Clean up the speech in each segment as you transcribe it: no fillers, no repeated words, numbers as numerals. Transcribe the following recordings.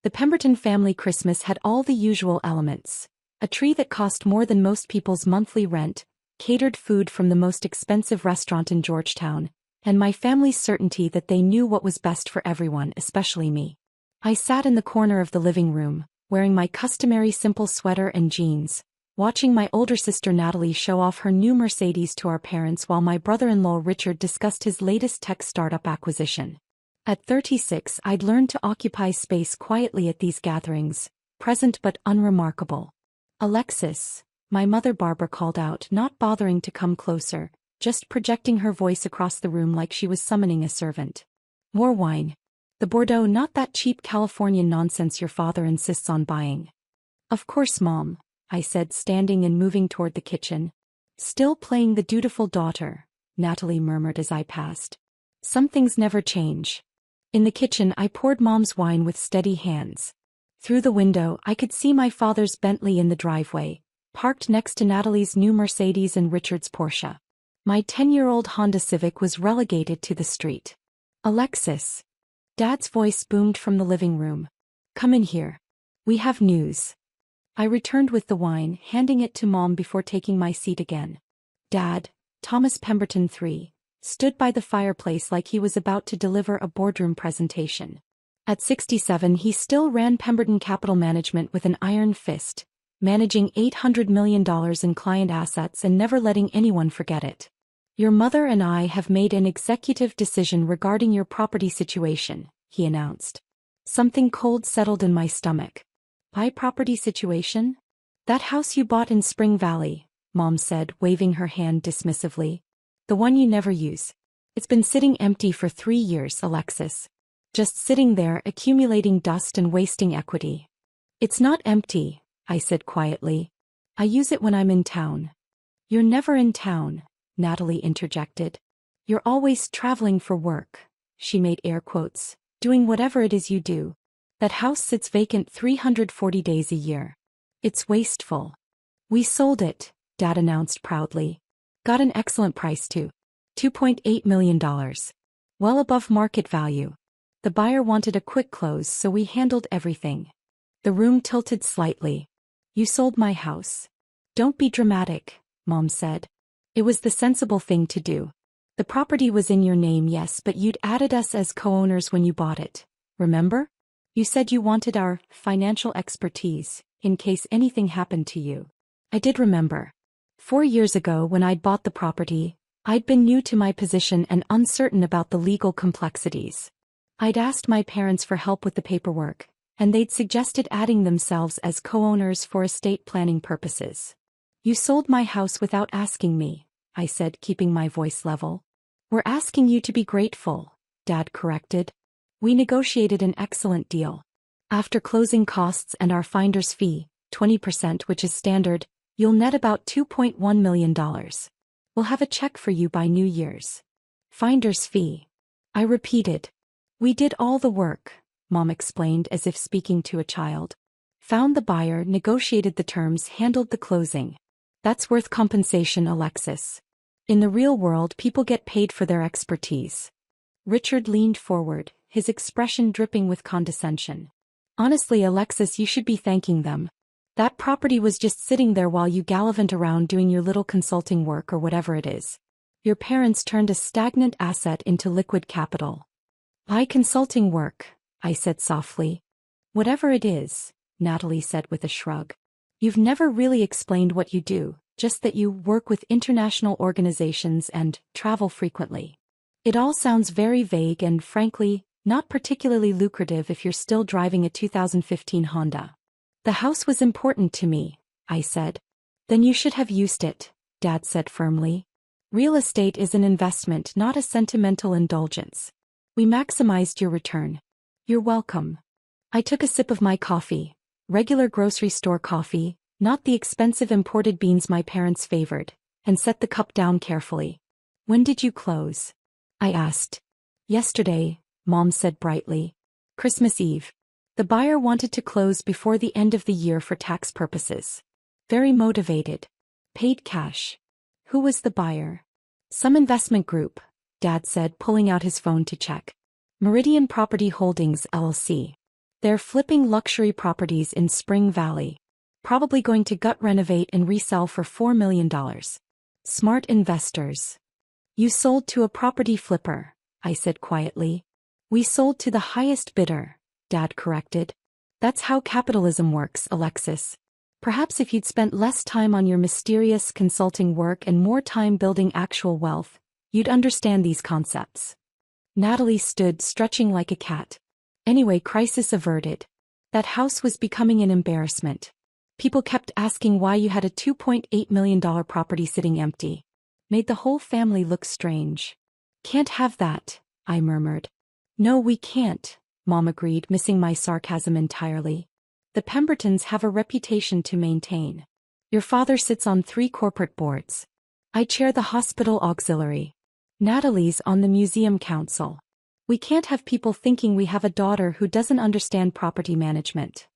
The Pemberton family Christmas had all the usual elements. A tree that cost more than most people's monthly rent, catered food from the most expensive restaurant in Georgetown, and my family's certainty that they knew what was best for everyone, especially me. I sat in the corner of the living room, wearing my customary simple sweater and jeans, watching my older sister Natalie show off her new Mercedes to our parents while my brother-in-law Richard discussed his latest tech startup acquisition. At 36, I'd learned to occupy space quietly at these gatherings, present but unremarkable. "Alexis," my mother Barbara called out, not bothering to come closer, just projecting her voice across the room like she was summoning a servant. "More wine. The Bordeaux, not that cheap Californian nonsense your father insists on buying." "Of course, Mom," I said, standing and moving toward the kitchen. "Still playing the dutiful daughter," Natalie murmured as I passed. "Some things never change." In the kitchen I poured Mom's wine with steady hands. Through the window I could see my father's Bentley in the driveway, parked next to Natalie's new Mercedes and Richard's Porsche. My 10-year-old Honda Civic was relegated to the street. "Alexis." Dad's voice boomed from the living room. "Come in here. We have news." I returned with the wine, handing it to Mom before taking my seat again. Dad, Thomas Pemberton III, stood by the fireplace like he was about to deliver a boardroom presentation. At 67 he still ran Pemberton Capital Management with an iron fist, managing $800 million in client assets and never letting anyone forget it. "Your mother and I have made an executive decision regarding your property situation," he announced. Something cold settled in my stomach. "My property situation?" "That house you bought in Spring Valley," Mom said, waving her hand dismissively. "The one you never use. It's been sitting empty for 3 years, Alexis. Just sitting there, accumulating dust and wasting equity." "It's not empty," I said quietly. "I use it when I'm in town." "You're never in town," Natalie interjected. "You're always traveling for work," she made air quotes, "doing whatever it is you do. That house sits vacant 340 days a year. It's wasteful." "We sold it," Dad announced proudly. "Got an excellent price too. $2.8 million. Well above market value. The buyer wanted a quick close, so we handled everything." The room tilted slightly. "You sold my house." "Don't be dramatic," Mom said. "It was the sensible thing to do. The property was in your name, yes, but you'd added us as co-owners when you bought it. Remember? You said you wanted our financial expertise, in case anything happened to you." I did remember. 4 years ago, when I'd bought the property, I'd been new to my position and uncertain about the legal complexities. I'd asked my parents for help with the paperwork, and they'd suggested adding themselves as co-owners for estate planning purposes. "You sold my house without asking me," I said, keeping my voice level. "We're asking you to be grateful," Dad corrected. "We negotiated an excellent deal. After closing costs and our finder's fee, 20%, which is standard, you'll net about $2.1 million. We'll have a check for you by New Year's." "Finder's fee," I repeated. "We did all the work," Mom explained as if speaking to a child. "Found the buyer, negotiated the terms, handled the closing. That's worth compensation, Alexis. In the real world, people get paid for their expertise." Richard leaned forward, his expression dripping with condescension. "Honestly, Alexis, you should be thanking them. That property was just sitting there while you gallivant around doing your little consulting work or whatever it is. Your parents turned a stagnant asset into liquid capital." "Why consulting work?" I said softly. "Whatever it is," Natalie said with a shrug. "You've never really explained what you do, just that you work with international organizations and travel frequently. It all sounds very vague and, frankly, not particularly lucrative if you're still driving a 2015 Honda." "The house was important to me," I said. "Then you should have used it," Dad said firmly. "Real estate is an investment, not a sentimental indulgence. We maximized your return." "You're welcome." I took a sip of my coffee, regular grocery store coffee, not the expensive imported beans my parents favored, and set the cup down carefully. "When did you close?" I asked. "Yesterday," Mom said brightly. "Christmas Eve. The buyer wanted to close before the end of the year for tax purposes. Very motivated. Paid cash." "Who was the buyer?" "Some investment group," Dad said, pulling out his phone to check. "Meridian Property Holdings, LLC. They're flipping luxury properties in Spring Valley. Probably going to gut renovate and resell for $4 million. Smart investors. You sold to a property flipper, I said quietly. We sold to the highest bidder, Dad corrected. That's how capitalism works, Alexis. Perhaps if you'd spent less time on your mysterious consulting work and more time building actual wealth, you'd understand these concepts. Natalie stood stretching like a cat. Anyway, crisis averted. That house was becoming an embarrassment. People kept asking why you had a $2.8 million property sitting empty. Made the whole family look strange. Can't have that, I murmured. No, we can't, Mom agreed, missing my sarcasm entirely. The Pembertons have a reputation to maintain. Your father sits on 3 corporate boards. I chair the hospital auxiliary. Natalie's on the museum council. We can't have people thinking we have a daughter who doesn't understand property management.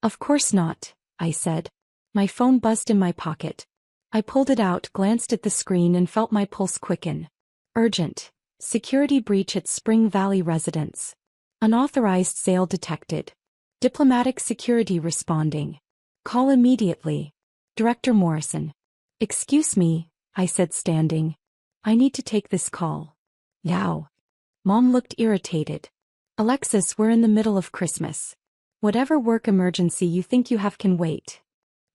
Of course not, I said. My phone buzzed in my pocket. I pulled it out, glanced at the screen and felt my pulse quicken. Urgent. Security breach at Spring Valley residence. Unauthorized sale detected. Diplomatic security responding. Call immediately. Director Morrison. Excuse me, I said, standing. I need to take this call. Now. Mom looked irritated. Alexis, we're in the middle of Christmas. Whatever work emergency you think you have can wait.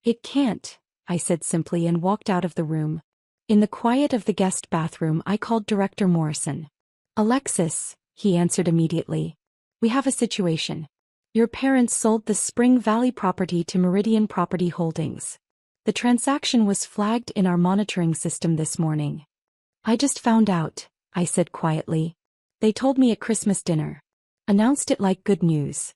It can't, I said simply and walked out of the room. In the quiet of the guest bathroom, I called Director Morrison. Alexis, he answered immediately. We have a situation. Your parents sold the Spring Valley property to Meridian Property Holdings. The transaction was flagged in our monitoring system this morning. I just found out, I said quietly. They told me at Christmas dinner. Announced it like good news.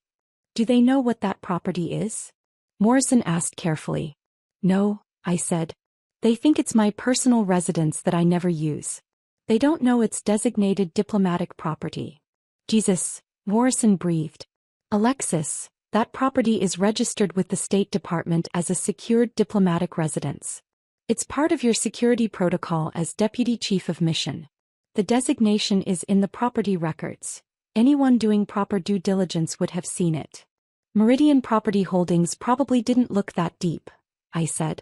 Do they know what that property is? Morrison asked carefully. No, I said. They think it's my personal residence that I never use. They don't know it's designated diplomatic property. Jesus, Morrison breathed. Alexis, that property is registered with the State Department as a secured diplomatic residence. It's part of your security protocol as Deputy Chief of Mission. The designation is in the property records. Anyone doing proper due diligence would have seen it. Meridian Property Holdings probably didn't look that deep, I said.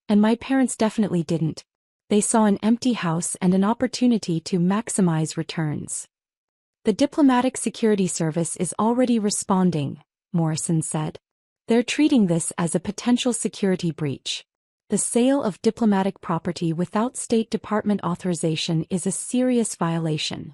And my parents definitely didn't. They saw an empty house and an opportunity to maximize returns. The Diplomatic Security Service is already responding, Morrison said. They're treating this as a potential security breach. The sale of diplomatic property without State Department authorization is a serious violation.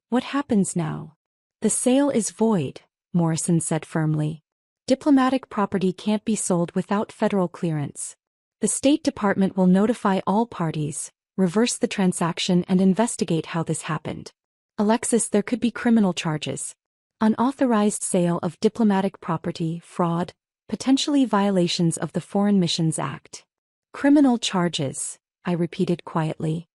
What happens now? The sale is void, Morrison said firmly. Diplomatic property can't be sold without federal clearance. The State Department will notify all parties, reverse the transaction and investigate how this happened. Alexis, there could be criminal charges. Unauthorized sale of diplomatic property, fraud, potentially violations of the Foreign Missions Act. Criminal charges, I repeated quietly.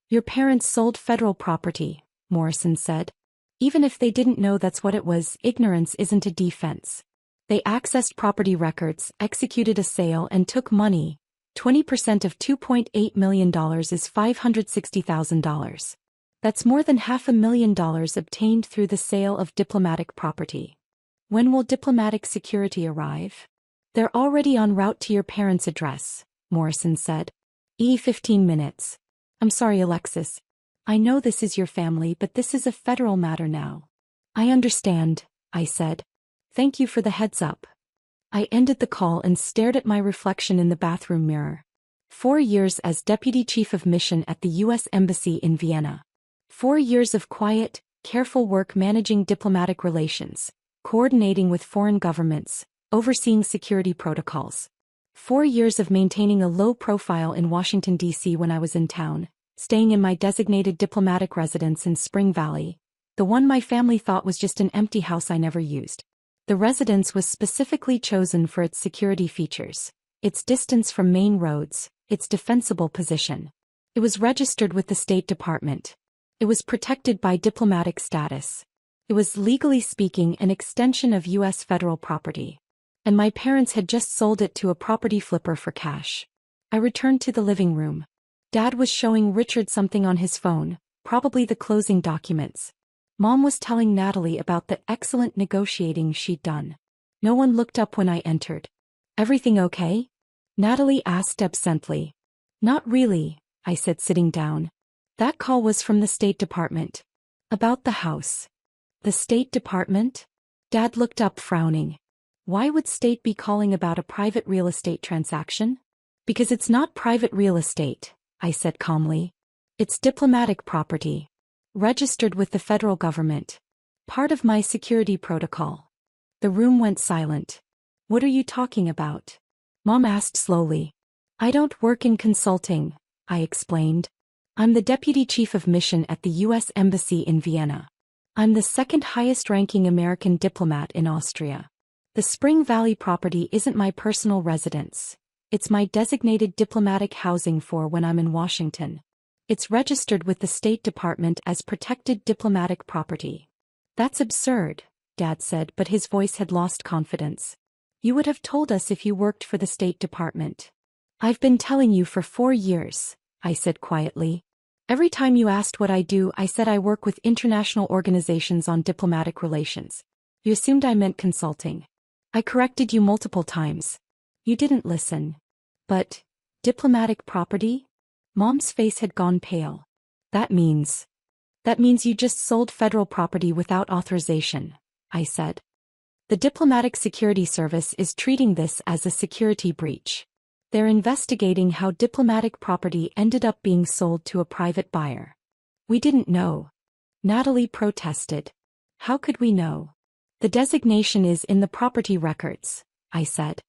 Your parents sold federal property, Morrison said. Even if they didn't know that's what it was, ignorance isn't a defense. They accessed property records, executed a sale and took money. 20% of $2.8 million is $560,000. That's more than $500,000 obtained through the sale of diplomatic property. When will diplomatic security arrive? They're already en route to your parents' address, Morrison said. 15 minutes. I'm sorry, Alexis. I know this is your family, but this is a federal matter now. I understand, I said. Thank you for the heads up. I ended the call and stared at my reflection in the bathroom mirror. 4 years as Deputy Chief of Mission at the U.S. Embassy in Vienna. 4 years of quiet, careful work managing diplomatic relations, coordinating with foreign governments, overseeing security protocols. 4 years of maintaining a low profile in Washington, D.C. when I was in town, staying in my designated diplomatic residence in Spring Valley, the one my family thought was just an empty house I never used. The residence was specifically chosen for its security features, its distance from main roads, its defensible position. It was registered with the State Department. It was protected by diplomatic status. It was, legally speaking, an extension of U.S. federal property. And my parents had just sold it to a property flipper for cash. I returned to the living room. Dad was showing Richard something on his phone, probably the closing documents. Mom was telling Natalie about the excellent negotiating she'd done. No one looked up when I entered. Everything okay? Natalie asked absently. Not really, I said, sitting down. That call was from the State Department. About the house. The State Department? Dad looked up, frowning. Why would State be calling about a private real estate transaction? Because it's not private real estate, I said calmly. It's diplomatic property. Registered with the federal government. Part of my security protocol. The room went silent. What are you talking about? Mom asked slowly. I don't work in consulting, I explained. I'm the deputy chief of mission at the U.S. Embassy in Vienna. I'm the second highest-ranking American diplomat in Austria. The Spring Valley property isn't my personal residence. It's my designated diplomatic housing for when I'm in Washington. It's registered with the State Department as protected diplomatic property. That's absurd, Dad said, but his voice had lost confidence. You would have told us if you worked for the State Department. I've been telling you for 4 years, I said quietly. Every time you asked what I do, I said I work with international organizations on diplomatic relations. You assumed I meant consulting. I corrected you multiple times. You didn't listen. But, diplomatic property? Mom's face had gone pale. That means you just sold federal property without authorization, I said. The Diplomatic Security Service is treating this as a security breach. They're investigating how diplomatic property ended up being sold to a private buyer. We didn't know. Natalie protested. How could we know? The designation is in the property records, I said.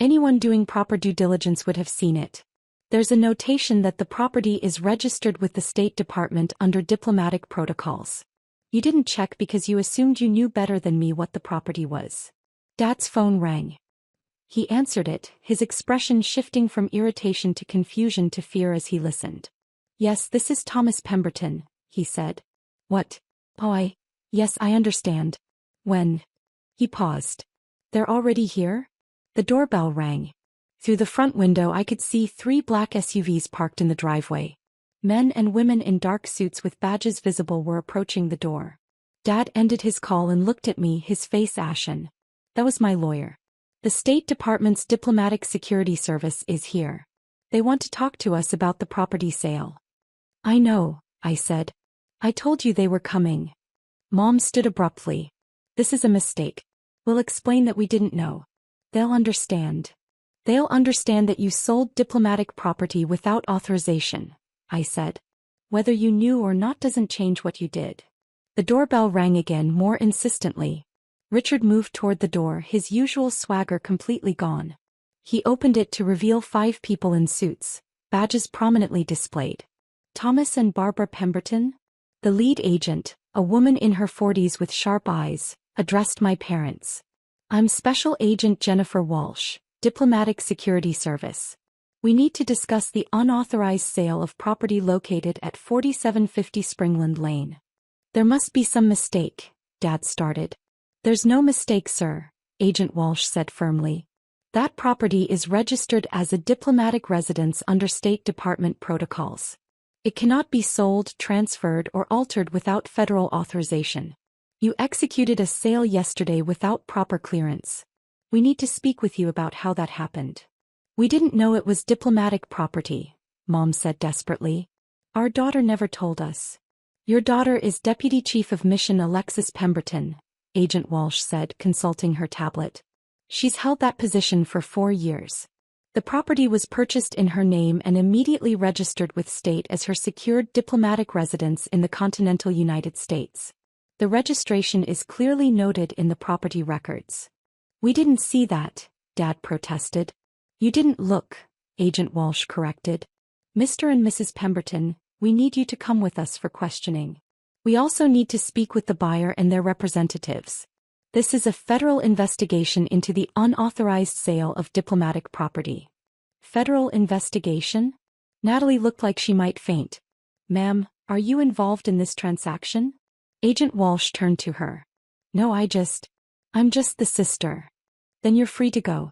Anyone doing proper due diligence would have seen it. There's a notation that the property is registered with the State Department under diplomatic protocols. You didn't check because you assumed you knew better than me what the property was. Dad's phone rang. He answered it, his expression shifting from irritation to confusion to fear as he listened. Yes, this is Thomas Pemberton, he said. What? Oh, yes, I understand. When? He paused. They're already here? The doorbell rang. Through the front window I could see 3 black SUVs parked in the driveway. Men and women in dark suits with badges visible were approaching the door. Dad ended his call and looked at me, his face ashen. That was my lawyer. The State Department's Diplomatic Security Service is here. They want to talk to us about the property sale. I know, I said. I told you they were coming. Mom stood abruptly. This is a mistake. We'll explain that we didn't know. They'll understand. They'll understand that you sold diplomatic property without authorization, I said. Whether you knew or not doesn't change what you did. The doorbell rang again, more insistently. Richard moved toward the door, his usual swagger completely gone. He opened it to reveal 5 people in suits, badges prominently displayed. Thomas and Barbara Pemberton? The lead agent, a woman in her 40s with sharp eyes, addressed my parents. I'm Special Agent Jennifer Walsh, Diplomatic Security Service. We need to discuss the unauthorized sale of property located at 4750 Springland Lane. There must be some mistake, Dad started. There's no mistake, sir, Agent Walsh said firmly. That property is registered as a diplomatic residence under State Department protocols. It cannot be sold, transferred, or altered without federal authorization. You executed a sale yesterday without proper clearance. We need to speak with you about how that happened. We didn't know it was diplomatic property, Mom said desperately. Our daughter never told us. Your daughter is Deputy Chief of Mission Alexis Pemberton, Agent Walsh said, consulting her tablet. She's held that position for 4 years. The property was purchased in her name and immediately registered with state as her secured diplomatic residence in the continental United States. The registration is clearly noted in the property records. We didn't see that, Dad protested. You didn't look, Agent Walsh corrected. Mr. and Mrs. Pemberton, we need you to come with us for questioning. We also need to speak with the buyer and their representatives. This is a federal investigation into the unauthorized sale of diplomatic property. Federal investigation? Natalie looked like she might faint. Ma'am, are you involved in this transaction? Agent Walsh turned to her. No, I'm just the sister. Then you're free to go.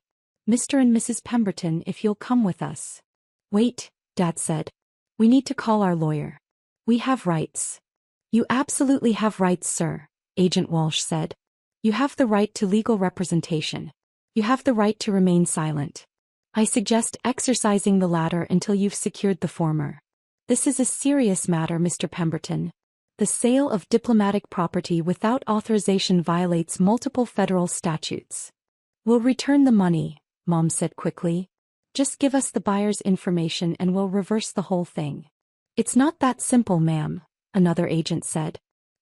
Mr. and Mrs. Pemberton, if you'll come with us. Wait, Dad said. We need to call our lawyer. We have rights. You absolutely have rights, sir, Agent Walsh said. You have the right to legal representation. You have the right to remain silent. I suggest exercising the latter until you've secured the former. This is a serious matter, Mr. Pemberton. The sale of diplomatic property without authorization violates multiple federal statutes. We'll return the money, Mom said quickly. Just give us the buyer's information and we'll reverse the whole thing. It's not that simple, ma'am, another agent said.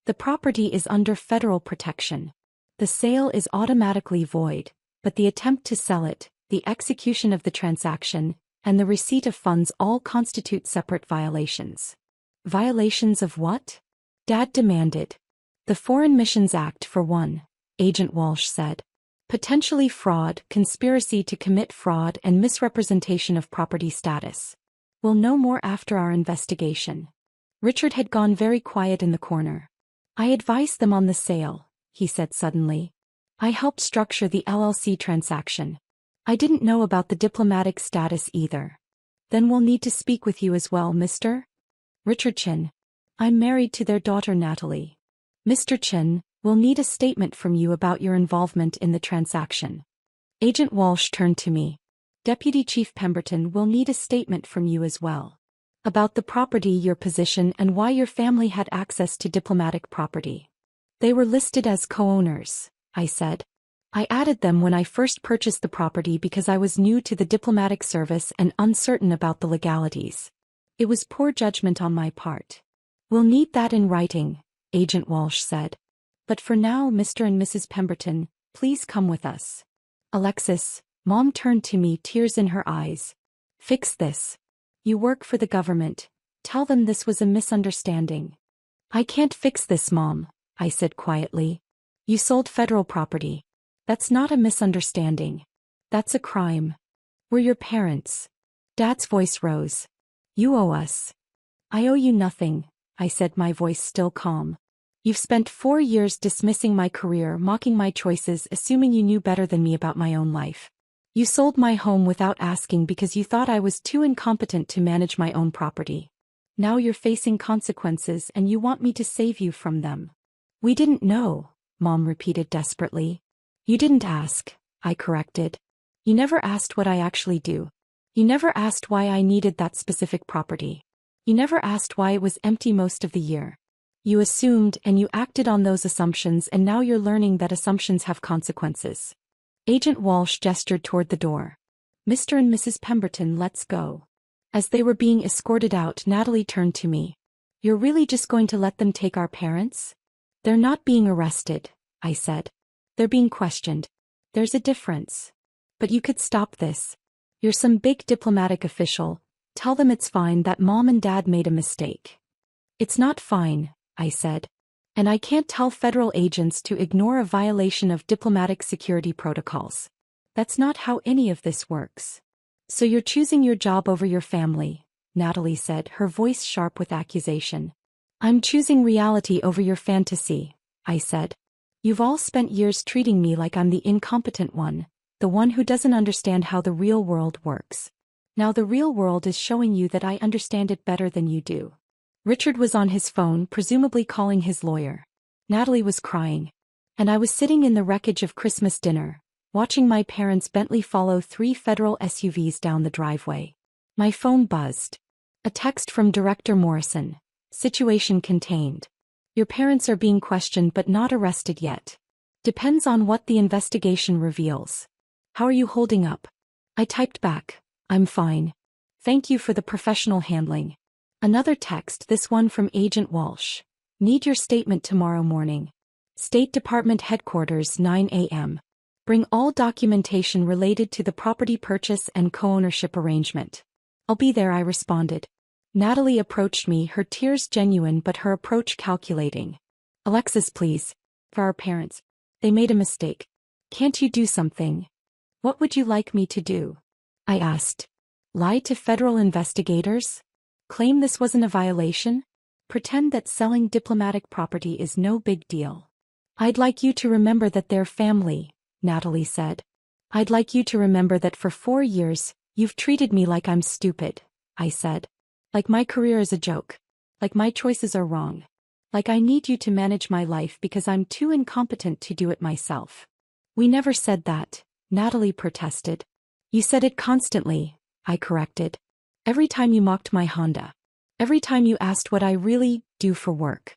The property is under federal protection. The sale is automatically void, but the attempt to sell it, the execution of the transaction, and the receipt of funds all constitute separate violations. Violations of what? Dad demanded. The Foreign Missions Act for one, Agent Walsh said. Potentially fraud, conspiracy to commit fraud and misrepresentation of property status. We'll know more after our investigation. Richard had gone very quiet in the corner. I advised them on the sale, he said suddenly. I helped structure the LLC transaction. I didn't know about the diplomatic status either. Then we'll need to speak with you as well, Mr. Richard Chin. I'm married to their daughter Natalie. Mr. Chin, we'll need a statement from you about your involvement in the transaction. Agent Walsh turned to me. Deputy Chief Pemberton will need a statement from you as well. About the property, your position, and why your family had access to diplomatic property. They were listed as co-owners, I said. I added them when I first purchased the property because I was new to the diplomatic service and uncertain about the legalities. It was poor judgment on my part. We'll need that in writing, Agent Walsh said. But for now, Mr. and Mrs. Pemberton, please come with us. Alexis, Mom turned to me, tears in her eyes. Fix this. You work for the government. Tell them this was a misunderstanding. I can't fix this, Mom, I said quietly. You sold federal property. That's not a misunderstanding. That's a crime. We're your parents. Dad's voice rose. You owe us. I owe you nothing, I said, my voice still calm. You've spent 4 years dismissing my career, mocking my choices, assuming you knew better than me about my own life. You sold my home without asking because you thought I was too incompetent to manage my own property. Now you're facing consequences and you want me to save you from them. We didn't know, Mom repeated desperately. You didn't ask, I corrected. You never asked what I actually do. You never asked why I needed that specific property. You never asked why it was empty most of the year. You assumed and you acted on those assumptions, and now you're learning that assumptions have consequences. Agent Walsh gestured toward the door. Mr. and Mrs. Pemberton, let's go. As they were being escorted out, Natalie turned to me. You're really just going to let them take our parents? They're not being arrested, I said. They're being questioned. There's a difference. But you could stop this. You're some big diplomatic official. Tell them it's fine that Mom and Dad made a mistake. It's not fine, I said. And I can't tell federal agents to ignore a violation of diplomatic security protocols. That's not how any of this works. So you're choosing your job over your family, Natalie said, her voice sharp with accusation. I'm choosing reality over your fantasy, I said. You've all spent years treating me like I'm the incompetent one, the one who doesn't understand how the real world works. Now the real world is showing you that I understand it better than you do. Richard was on his phone, presumably calling his lawyer. Natalie was crying. And I was sitting in the wreckage of Christmas dinner, watching my parents' Bentley follow 3 federal SUVs down the driveway. My phone buzzed. A text from Director Morrison. Situation contained. Your parents are being questioned but not arrested yet. Depends on what the investigation reveals. How are you holding up? I typed back. I'm fine. Thank you for the professional handling. Another text, this one from Agent Walsh. Need your statement tomorrow morning. State Department Headquarters, 9 a.m. Bring all documentation related to the property purchase and co-ownership arrangement. I'll be there, I responded. Natalie approached me, her tears genuine but her approach calculating. Alexis, please. For our parents. They made a mistake. Can't you do something? What would you like me to do? I asked. Lie to federal investigators? Claim this wasn't a violation? Pretend that selling diplomatic property is no big deal. I'd like you to remember that they're family, Natalie said. I'd like you to remember that for 4 years, you've treated me like I'm stupid, I said. Like my career is a joke. Like my choices are wrong. Like I need you to manage my life because I'm too incompetent to do it myself. We never said that, Natalie protested. You said it constantly, I corrected. Every time you mocked my Honda. Every time you asked what I really do for work.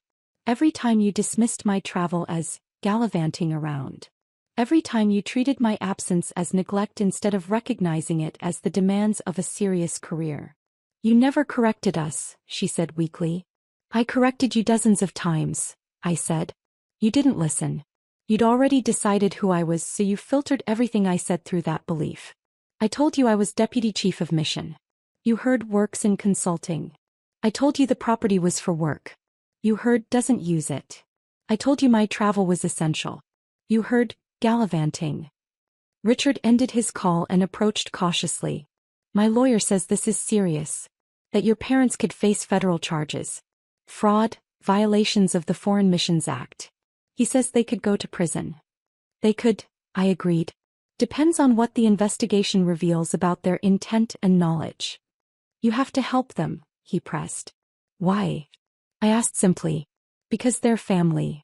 Every time you dismissed my travel as gallivanting around. Every time you treated my absence as neglect instead of recognizing it as the demands of a serious career. You never corrected us, she said weakly. I corrected you dozens of times, I said. You didn't listen. You'd already decided who I was, so you filtered everything I said through that belief. I told you I was Deputy Chief of Mission. You heard works in consulting. I told you the property was for work. You heard doesn't use it. I told you my travel was essential. You heard gallivanting. Richard ended his call and approached cautiously. My lawyer says this is serious. That your parents could face federal charges. Fraud, violations of the Foreign Missions Act. He says they could go to prison. They could, I agreed. Depends on what the investigation reveals about their intent and knowledge. You have to help them, he pressed. Why? I asked simply. Because they're family.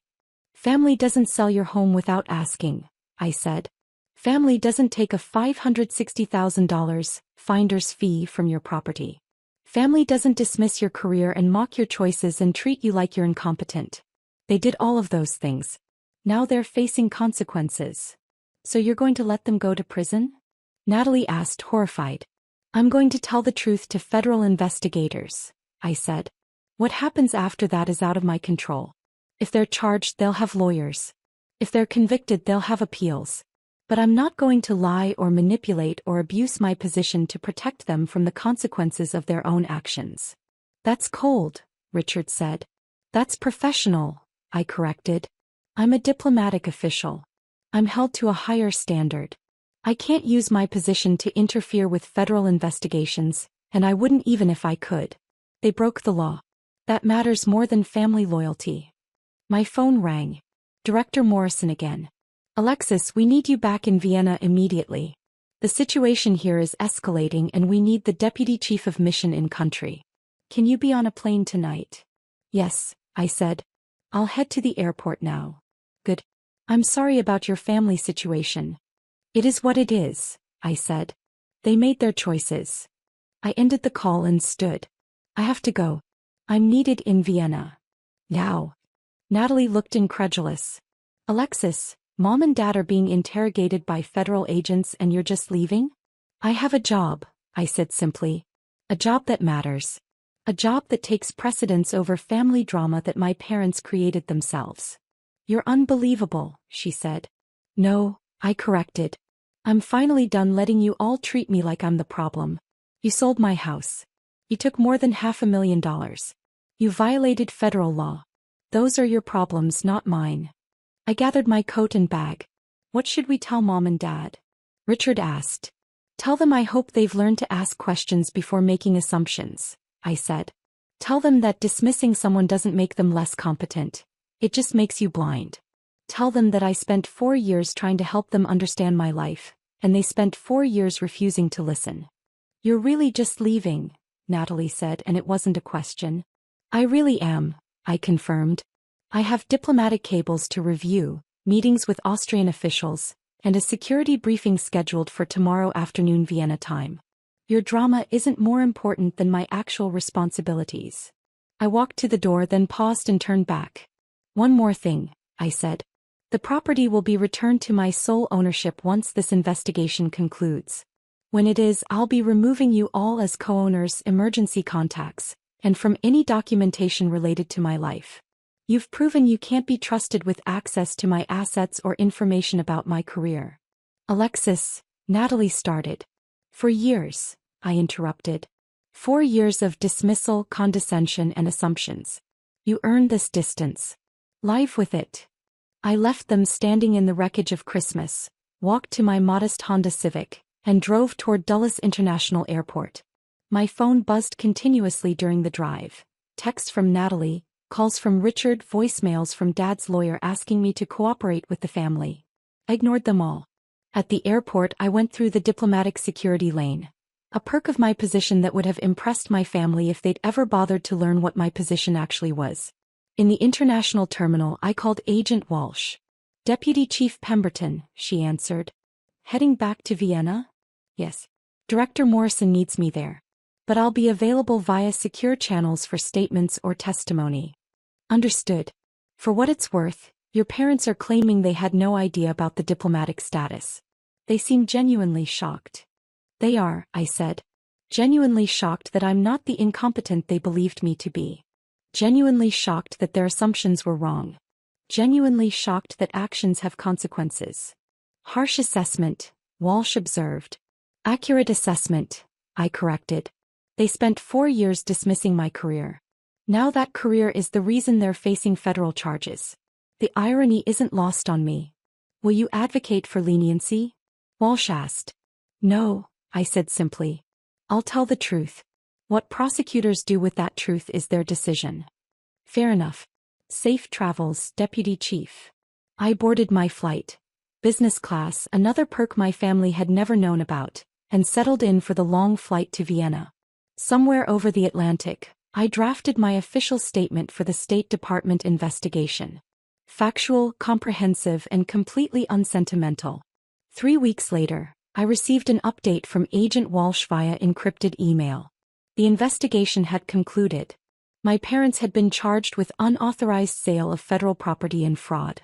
Family doesn't sell your home without asking, I said. Family doesn't take a $560,000 finder's fee from your property. Family doesn't dismiss your career and mock your choices and treat you like you're incompetent. They did all of those things. Now they're facing consequences. So you're going to let them go to prison? Natalie asked, horrified. I'm going to tell the truth to federal investigators, I said. What happens after that is out of my control. If they're charged, they'll have lawyers. If they're convicted, they'll have appeals. But I'm not going to lie or manipulate or abuse my position to protect them from the consequences of their own actions. That's cold, Richard said. That's professional, I corrected. I'm a diplomatic official. I'm held to a higher standard. I can't use my position to interfere with federal investigations, and I wouldn't even if I could. They broke the law. That matters more than family loyalty. My phone rang. Director Morrison again. Alexis, we need you back in Vienna immediately. The situation here is escalating and we need the Deputy Chief of Mission in country. Can you be on a plane tonight? Yes, I said. I'll head to the airport now. Good. I'm sorry about your family situation. It is what it is, I said. They made their choices. I ended the call and stood. I have to go. I'm needed in Vienna. Now. Natalie looked incredulous. Alexis, Mom and Dad are being interrogated by federal agents and you're just leaving? I have a job, I said simply. A job that matters. A job that takes precedence over family drama that my parents created themselves. You're unbelievable, she said. No, I corrected. I'm finally done letting you all treat me like I'm the problem. You sold my house. You took more than $500,000. You violated federal law. Those are your problems, not mine. I gathered my coat and bag. What should we tell Mom and Dad? Richard asked. Tell them I hope they've learned to ask questions before making assumptions, I said. Tell them that dismissing someone doesn't make them less competent. It just makes you blind. Tell them that I spent 4 years trying to help them understand my life, and they spent 4 years refusing to listen. You're really just leaving, Natalie said, and it wasn't a question. I really am, I confirmed. I have diplomatic cables to review, meetings with Austrian officials, and a security briefing scheduled for tomorrow afternoon Vienna time. Your drama isn't more important than my actual responsibilities. I walked to the door, then paused and turned back. One more thing, I said. The property will be returned to my sole ownership once this investigation concludes. When it is, I'll be removing you all as co-owners, emergency contacts, and from any documentation related to my life. You've proven you can't be trusted with access to my assets or information about my career. Alexis, Natalie started. For years, I interrupted. 4 years of dismissal, condescension, and assumptions. You earned this distance. Live with it. I left them standing in the wreckage of Christmas, walked to my modest Honda Civic, and drove toward Dulles International Airport. My phone buzzed continuously during the drive. Texts from Natalie, calls from Richard, voicemails from Dad's lawyer asking me to cooperate with the family. I ignored them all. At the airport, I went through the diplomatic security lane. A perk of my position that would have impressed my family if they'd ever bothered to learn what my position actually was. In the international terminal, I called Agent Walsh. Deputy Chief Pemberton, she answered. Heading back to Vienna? Yes. Director Morrison needs me there. But I'll be available via secure channels for statements or testimony. Understood. For what it's worth, your parents are claiming they had no idea about the diplomatic status. They seem genuinely shocked. They are, I said. Genuinely shocked that I'm not the incompetent they believed me to be. Genuinely shocked that their assumptions were wrong. Genuinely shocked that actions have consequences. Harsh assessment, Walsh observed. Accurate assessment, I corrected. They spent 4 years dismissing my career. Now that career is the reason they're facing federal charges. The irony isn't lost on me. Will you advocate for leniency? Walsh asked. No, I said simply. I'll tell the truth. What prosecutors do with that truth is their decision. Fair enough. Safe travels, Deputy Chief. I boarded my flight. Business class, another perk my family had never known about, and settled in for the long flight to Vienna. Somewhere over the Atlantic, I drafted my official statement for the State Department investigation. Factual, comprehensive, and completely unsentimental. 3 weeks later, I received an update from Agent Walsh via encrypted email. The investigation had concluded. My parents had been charged with unauthorized sale of federal property and fraud.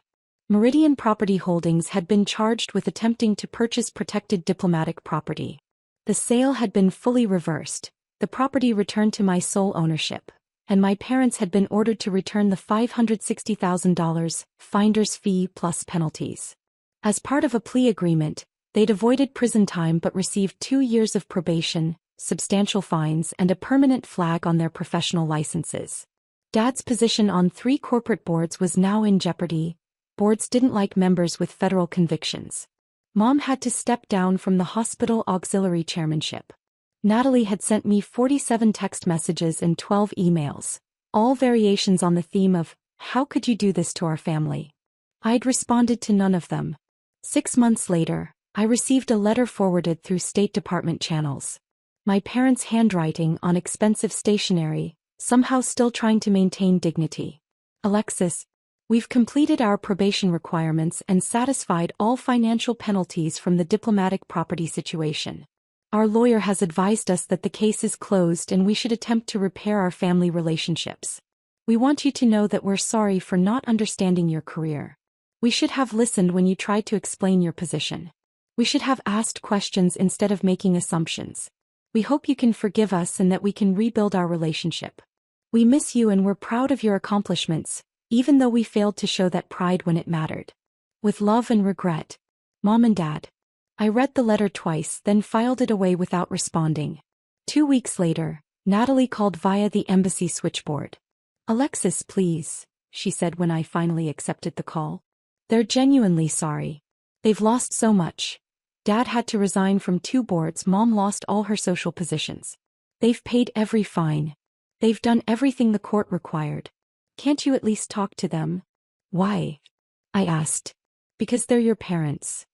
Meridian Property Holdings had been charged with attempting to purchase protected diplomatic property. The sale had been fully reversed, the property returned to my sole ownership, and my parents had been ordered to return the $560,000 finder's fee plus penalties. As part of a plea agreement, they'd avoided prison time but received 2 years of probation, substantial fines, and a permanent flag on their professional licenses. Dad's position on 3 corporate boards was now in jeopardy. Boards didn't like members with federal convictions. Mom had to step down from the hospital auxiliary chairmanship. Natalie had sent me 47 text messages and 12 emails, all variations on the theme of, "How could you do this to our family?" I'd responded to none of them. 6 months later, I received a letter forwarded through State Department channels. My parents' handwriting on expensive stationery, somehow still trying to maintain dignity. Alexis, we've completed our probation requirements and satisfied all financial penalties from the diplomatic property situation. Our lawyer has advised us that the case is closed and we should attempt to repair our family relationships. We want you to know that we're sorry for not understanding your career. We should have listened when you tried to explain your position. We should have asked questions instead of making assumptions. We hope you can forgive us and that we can rebuild our relationship. We miss you and we're proud of your accomplishments, even though we failed to show that pride when it mattered. With love and regret, Mom and Dad. I read the letter twice, then filed it away without responding. 2 weeks later, Natalie called via the embassy switchboard. Alexis, please, she said when I finally accepted the call. They're genuinely sorry. They've lost so much. Dad had to resign from 2 boards. Mom lost all her social positions. They've paid every fine. They've done everything the court required. Can't you at least talk to them? Why? I asked. Because they're your parents.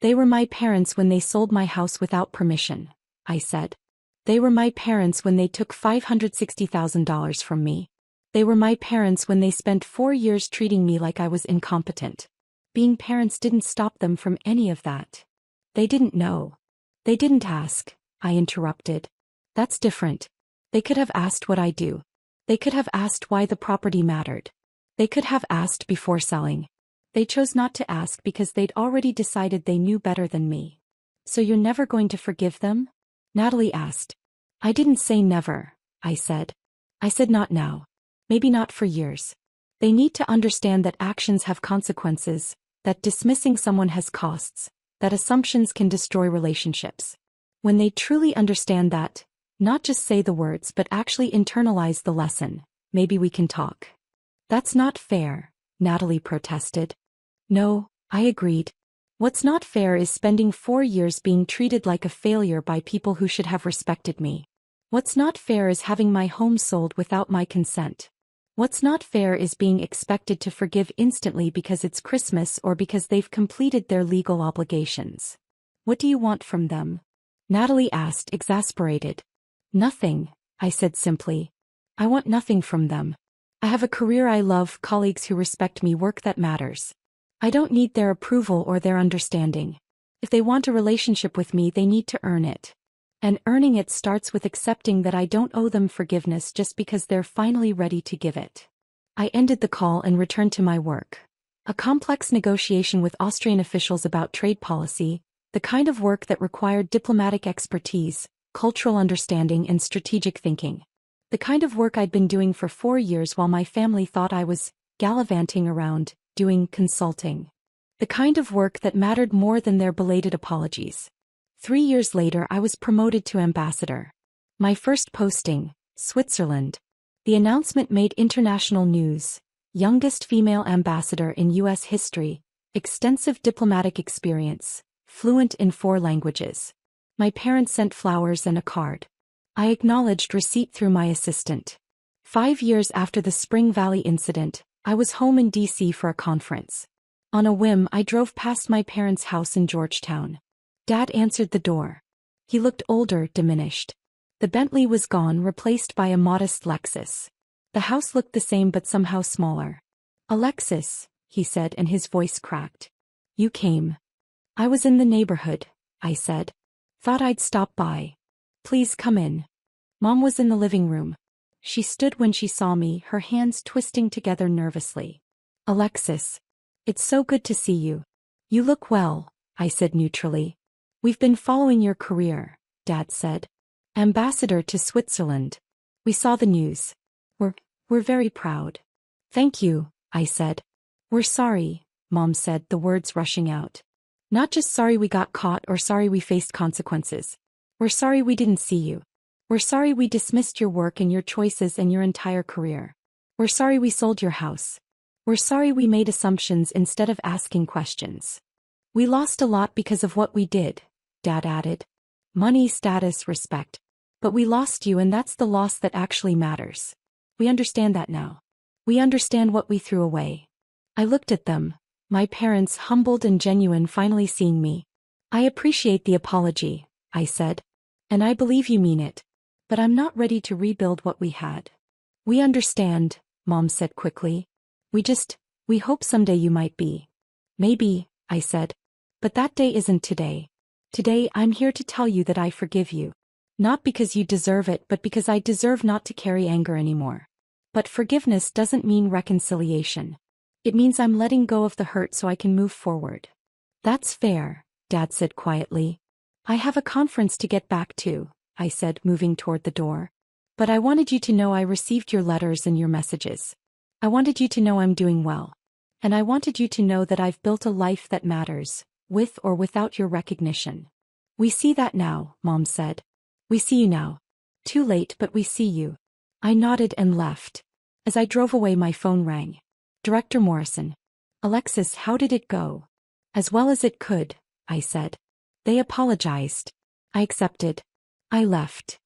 They were my parents when they sold my house without permission, I said. They were my parents when they took $560,000 from me. They were my parents when they spent 4 years treating me like I was incompetent. Being parents didn't stop them from any of that. They didn't know. They didn't ask, I interrupted. That's different. They could have asked what I do. They could have asked why the property mattered. They could have asked before selling. They chose not to ask because they'd already decided they knew better than me. So you're never going to forgive them? Natalie asked. I didn't say never, I said. I said not now. Maybe not for years. They need to understand that actions have consequences, that dismissing someone has costs, that assumptions can destroy relationships. When they truly understand that, not just say the words but actually internalize the lesson, maybe we can talk. That's not fair, Natalie protested. No, I agreed. What's not fair is spending 4 years being treated like a failure by people who should have respected me. What's not fair is having my home sold without my consent. What's not fair is being expected to forgive instantly because it's Christmas or because they've completed their legal obligations. What do you want from them? Natalie asked, exasperated. Nothing, I said simply. I want nothing from them. I have a career I love, colleagues who respect me, work that matters. I don't need their approval or their understanding. If they want a relationship with me, they need to earn it. And earning it starts with accepting that I don't owe them forgiveness just because they're finally ready to give it. I ended the call and returned to my work. A complex negotiation with Austrian officials about trade policy, the kind of work that required diplomatic expertise, cultural understanding, and strategic thinking. The kind of work I'd been doing for 4 years while my family thought I was gallivanting around, doing consulting. The kind of work that mattered more than their belated apologies. 3 years later, I was promoted to ambassador. My first posting, Switzerland. The announcement made international news. Youngest female ambassador in U.S. history, extensive diplomatic experience, fluent in 4 languages. My parents sent flowers and a card. I acknowledged receipt through my assistant. 5 years after the Spring Valley incident, I was home in D.C. for a conference. On a whim, I drove past my parents' house in Georgetown. Dad answered the door. He looked older, diminished. The Bentley was gone, replaced by a modest Lexus. The house looked the same but somehow smaller. "Alexis," he said, and his voice cracked. "You came." "I was in the neighborhood," I said. "Thought I'd stop by." "Please come in." Mom was in the living room. She stood when she saw me, her hands twisting together nervously. "Alexis. It's so good to see you. You look well," I said neutrally. "We've been following your career," Dad said. "Ambassador to Switzerland. We saw the news. We're very proud." "Thank you," I said. "We're sorry," Mom said, the words rushing out. "Not just sorry we got caught or sorry we faced consequences. We're sorry we didn't see you. We're sorry we dismissed your work and your choices and your entire career. We're sorry we sold your house. We're sorry we made assumptions instead of asking questions. We lost a lot because of what we did," Dad added. "Money, status, respect. But we lost you, and that's the loss that actually matters. We understand that now. We understand what we threw away." I looked at them, my parents, humbled and genuine, finally seeing me. "I appreciate the apology," I said. "And I believe you mean it. But I'm not ready to rebuild what we had." "We understand," Mom said quickly. We hope someday you might be." "Maybe," I said. "But that day isn't today. Today I'm here to tell you that I forgive you. Not because you deserve it, but because I deserve not to carry anger anymore. But forgiveness doesn't mean reconciliation. It means I'm letting go of the hurt so I can move forward." "That's fair," Dad said quietly. "I have a conference to get back to," I said, moving toward the door. "But I wanted you to know I received your letters and your messages. I wanted you to know I'm doing well. And I wanted you to know that I've built a life that matters, with or without your recognition." "We see that now," Mom said. "We see you now. Too late, but we see you." I nodded and left. As I drove away, my phone rang. "Director Morrison." "Alexis, how did it go?" "As well as it could," I said. "They apologized." I accepted. I left.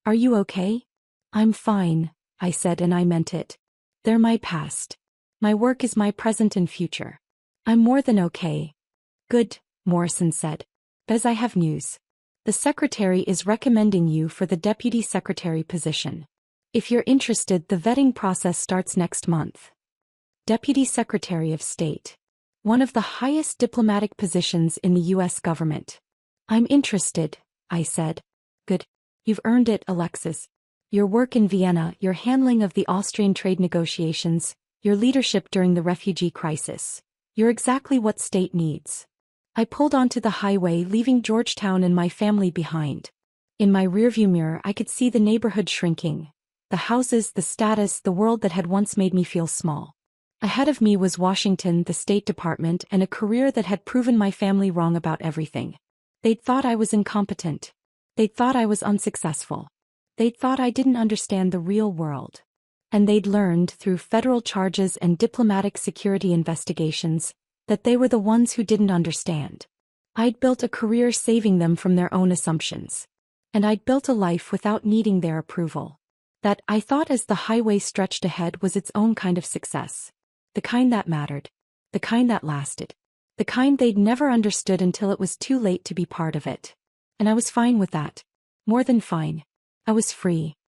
"Are you okay?" "I'm fine," I said, and I meant it. "They're my past. My work is my present and future. I'm more than okay." "Good," Morrison said. "Bez, I have news. The secretary is recommending you for the deputy secretary position. If you're interested, the vetting process starts next month." Deputy Secretary of State. One of the highest diplomatic positions in the U.S. government. "I'm interested," I said. "Good. You've earned it, Alexis. Your work in Vienna, your handling of the Austrian trade negotiations, your leadership during the refugee crisis. You're exactly what state needs." I pulled onto the highway, leaving Georgetown and my family behind. In my rearview mirror, I could see the neighborhood shrinking. The houses, the status, the world that had once made me feel small. Ahead of me was Washington, the State Department, and a career that had proven my family wrong about everything. They'd thought I was incompetent. They'd thought I was unsuccessful. They'd thought I didn't understand the real world. And they'd learned, through federal charges and diplomatic security investigations, that they were the ones who didn't understand. I'd built a career saving them from their own assumptions. And I'd built a life without needing their approval. That, I thought as the highway stretched ahead, was its own kind of success. The kind that mattered. The kind that lasted. The kind they'd never understood until it was too late to be part of it. And I was fine with that. More than fine. I was free.